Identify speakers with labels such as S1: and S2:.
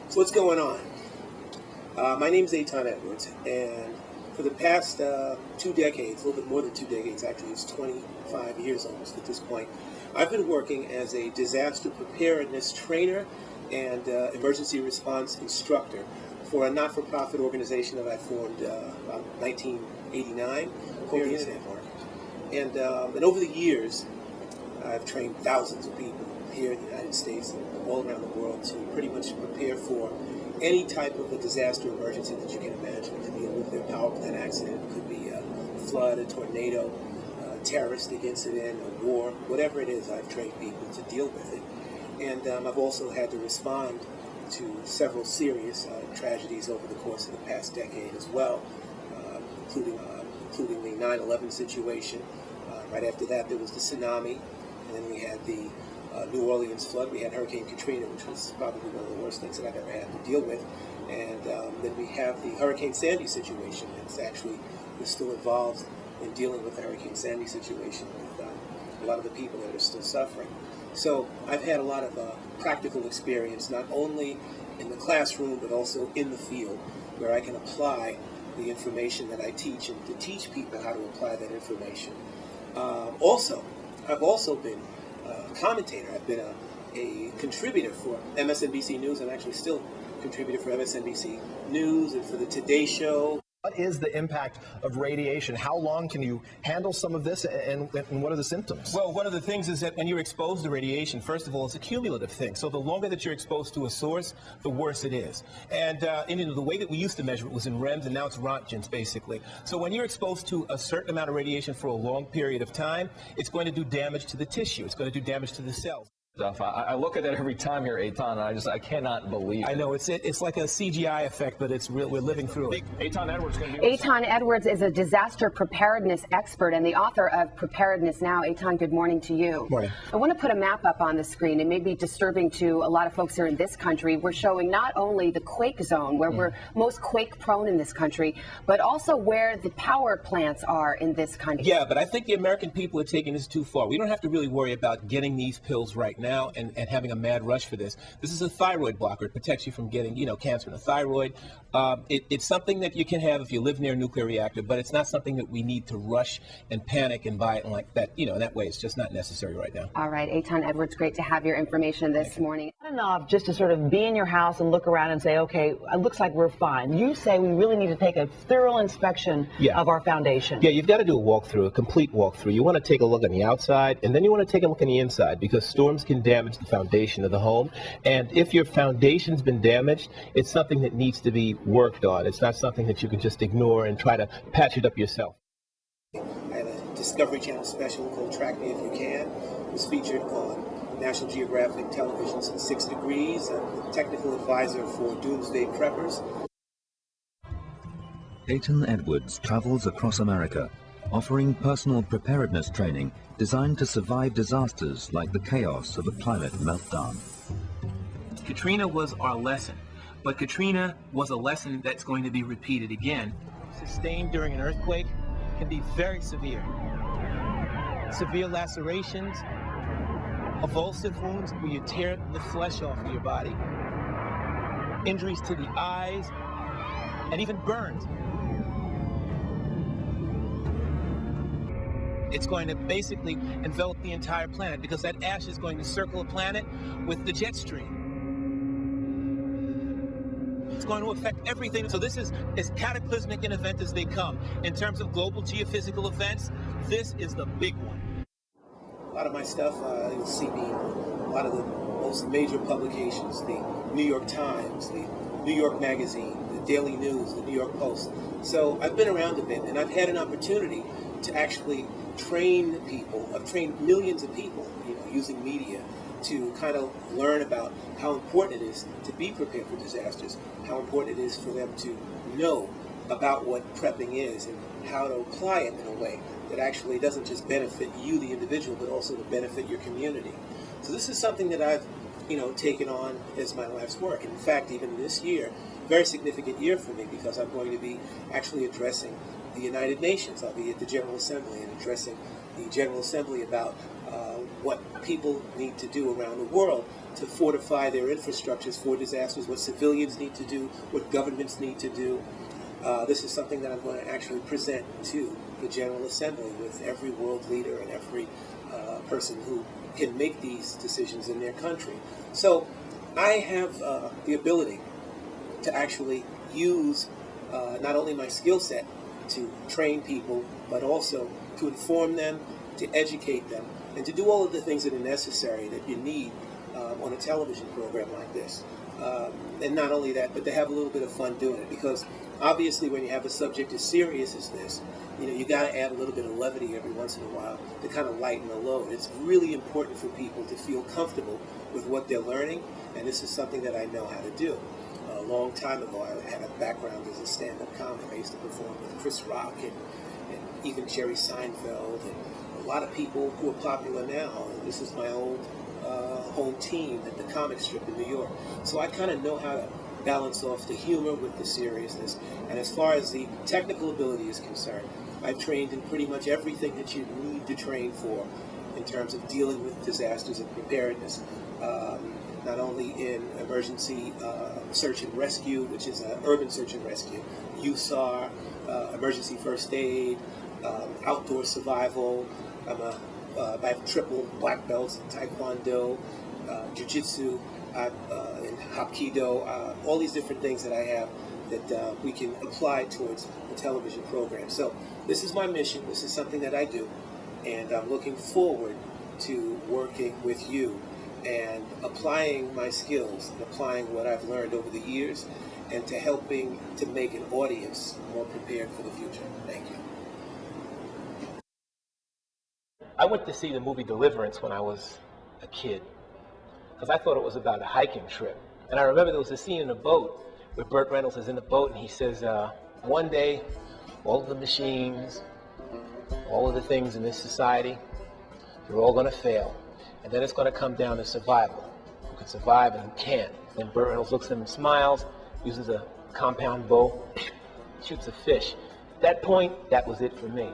S1: So what's going on? My name is Aton Edwards, and for the past 2 decades, a little bit more than 2 decades actually, it's 25 years almost at this point, I've been working as a disaster preparedness trainer and emergency response instructor for a not-for-profit organization that I formed about 1989 called the Internet Market. And over the years, I've trained thousands of people here in the United States and all around the world to pretty much prepare for any type of a disaster emergency that you can imagine. It could be a nuclear power plant accident, it could be a flood, a tornado, a terroristic incident, a war, whatever it is, I've trained people to deal with it. And I've also had to respond to several serious tragedies over the course of the past decade as well, including the 9/11 situation. Right after that, there was the tsunami, and then we had the New Orleans flood. We had Hurricane Katrina, which was probably one of the worst things that I've ever had to deal with. And then we have the Hurricane Sandy situation. We're still involved in dealing with the Hurricane Sandy situation with a lot of the people that are still suffering. So I've had a lot of practical experience, not only in the classroom, but also in the field, where I can apply the information that I teach and to teach people how to apply that information. I've also been a commentator. I've been a contributor for MSNBC News. I'm actually still a contributor for MSNBC News and for the Today Show.
S2: What is the impact of radiation? How long can you handle some of this, and what are the symptoms?
S3: Well, one of the things is that when you're exposed to radiation, first of all, it's a cumulative thing. So the longer that you're exposed to a source, the worse it is. And the way that we used to measure it was in REMS, and now it's Rontgens, basically. So when you're exposed to a certain amount of radiation for a long period of time, it's going to do damage to the tissue. It's going to do damage to the cells.
S4: I look at that every time here, Aton, and I cannot believe it.
S3: I know, it's like a CGI effect, but it's real. We're living through it.
S4: Aton Edwards going to be...
S5: Aton Edwards is a disaster preparedness expert and the author of Preparedness Now. Aton, good morning to you.
S2: Good morning.
S5: I want to put a map up on the screen. It may be disturbing to a lot of folks here in this country. We're showing not only the quake zone, where we're most quake prone in this country, but also where the power plants are in this country.
S3: Yeah, but I think the American people are taking this too far. We don't have to really worry about getting these pills right now and having a mad rush for this. This is a thyroid blocker. It protects you from getting, cancer in the thyroid. It's something that you can have if you live near a nuclear reactor, but it's not something that we need to rush and panic and buy it and like that. In that way, it's just not necessary right now.
S5: All right, Aton Edwards, great to have your information this morning.
S6: Not enough just to sort of be in your house and look around and say, okay, it looks like we're fine. You say we really need to take a thorough inspection of our foundation.
S7: Yeah, you've got to do a walkthrough, a complete walkthrough. You want to take a look on the outside, and then you want to take a look on the inside, because storms can damage the foundation of the home. And if your foundation's been damaged, it's something that needs to be worked on. It's not something that you can just ignore and try to patch it up yourself.
S1: I had a Discovery Channel special called Track Me If You Can. It was featured on National Geographic Television's 6 Degrees. I'm the technical advisor for Doomsday Preppers.
S8: Aton Edwards travels across America, offering personal preparedness training designed to survive disasters like the chaos of a climate meltdown.
S3: Katrina was our lesson, but Katrina was a lesson that's going to be repeated again. Sustained during an earthquake can be very severe. Severe lacerations, avulsive wounds where you tear the flesh off of your body, injuries to the eyes, and even burns. It's going to basically envelop the entire planet, because that ash is going to circle a planet with the jet stream. It's going to affect everything. So this is as cataclysmic an event as they come. In terms of global geophysical events, this is the big one.
S1: A lot of my stuff, you'll see me in a lot of the most major publications, the New York Times, the New York Magazine, the Daily News, the New York Post. So I've been around a bit, and I've had an opportunity to actually train people. I've trained millions of people, using media to kind of learn about how important it is to be prepared for disasters, how important it is for them to know about what prepping is and how to apply it in a way that actually doesn't just benefit you, the individual, but also to benefit your community. So this is something that I've, taken on as my life's work. And in fact, even this year, very significant year for me, because I'm going to be actually addressing the United Nations. I'll be at the General Assembly and addressing the General Assembly about what people need to do around the world to fortify their infrastructures for disasters, what civilians need to do, what governments need to do. This is something that I'm going to actually present to the General Assembly with every world leader and every person who can make these decisions in their country. So I have the ability to actually use not only my skill set to train people, but also to inform them, to educate them, and to do all of the things that are necessary that you need on a television program like this. And not only that, but to have a little bit of fun doing it, because obviously when you have a subject as serious as this, you got to add a little bit of levity every once in a while to kind of lighten the load. It's really important for people to feel comfortable with what they're learning, and this is something that I know how to do. A long time ago, I had a background as a stand-up comic. I used to perform with Chris Rock and even Jerry Seinfeld and a lot of people who are popular now. This is my old home team at the comic strip in New York. So I kind of know how to balance off the humor with the seriousness. And as far as the technical ability is concerned, I've trained in pretty much everything that you need to train for in terms of dealing with disasters and preparedness. Not only in emergency search and rescue, which is urban search and rescue, USAR, emergency first aid, outdoor survival. I have triple black belts in Taekwondo, Jiu-Jitsu, and Hapkido, all these different things that I have that we can apply towards the television program. So this is my mission. This is something that I do, and I'm looking forward to working with you and applying my skills and applying what I've learned over the years and to helping to make an audience more prepared for the future. Thank you. I went to see the movie Deliverance when I was a kid because I thought it was about a hiking trip. And I remember there was a scene in a boat where Burt Reynolds is in the boat and he says, one day, all of the machines, all of the things in this society, they're all going to fail. And then it's going to come down to survival. Who can survive and who can't. Then Burt Reynolds looks at him and smiles, uses a compound bow, shoots a fish. At that point, that was it for me.